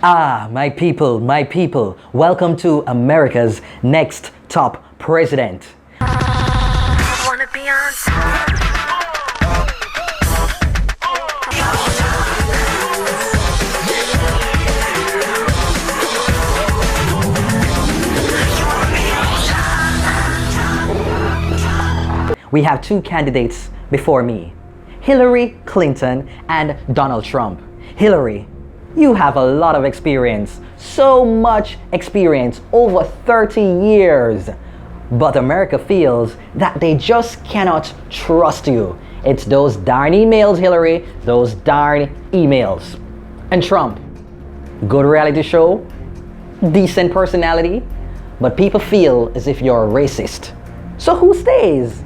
My people, welcome to America's next top president. Wanna be on top. We have two candidates before me, Hillary Clinton and Donald Trump. Hillary, you have a lot of experience, so much experience, over 30 years. But America feels that they just cannot trust you. It's those darn emails, Hillary, those darn emails. And Trump, good reality show, decent personality, but people feel as if you're a racist. So who stays?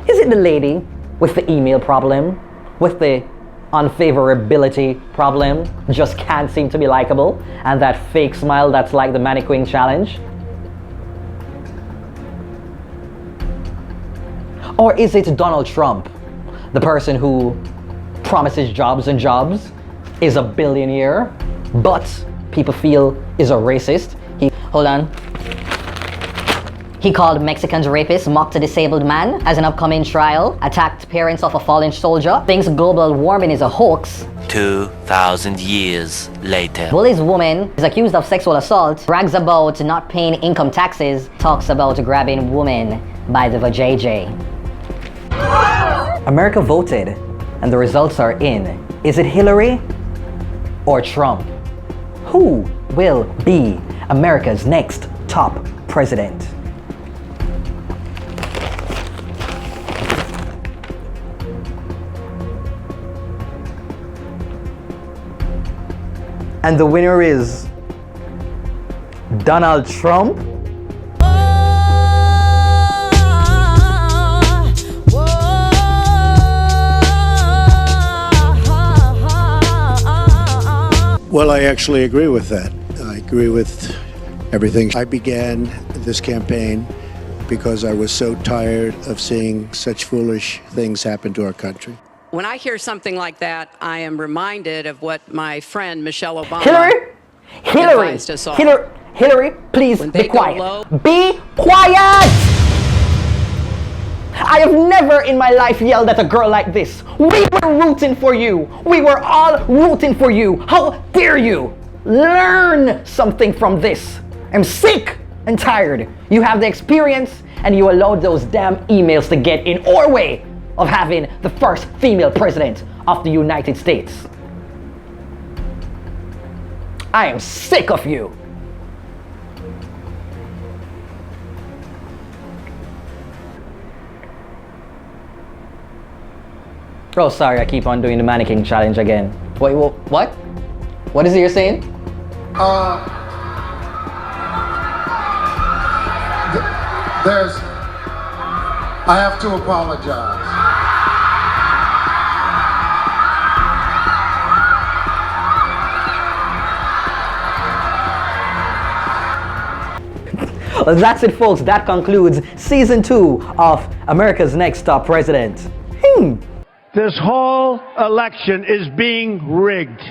Is it the lady with the email problem, with the unfavorability problem, just can't seem to be likable, and that fake smile that's like the mannequin challenge? Or is it Donald Trump, the person who promises jobs and jobs, is a billionaire, but people feel is a racist? Hold on. He called Mexicans rapists, mocked a disabled man as an upcoming trial, attacked parents of a fallen soldier, thinks global warming is a hoax. 2,000 years later. Bullies woman, is accused of sexual assault, brags about not paying income taxes, talks about grabbing women by the vajayjay. America voted, and the results are in. Is it Hillary or Trump? Who will be America's next top president? And the winner is Donald Trump. Well, I actually agree with that. I agree with everything. I began this campaign because I was so tired of seeing such foolish things happen to our country. When I hear something like that, I am reminded of what my friend Michelle Obama advised us all. Hillary, please When be they go quiet. low- Be quiet! I have never in my life yelled at a girl like this. We were rooting for you. We were all rooting for you. How dare you? Learn something from this. I'm sick and tired. You have the experience and you allowed those damn emails to get in our way of having the first female president of the United States. I am sick of you. Oh, sorry, I keep on doing the mannequin challenge again. Wait, what? What is it you're saying? I have to apologize. Well, that's it, folks. That concludes season 2 of America's Next Top President. This whole election is being rigged.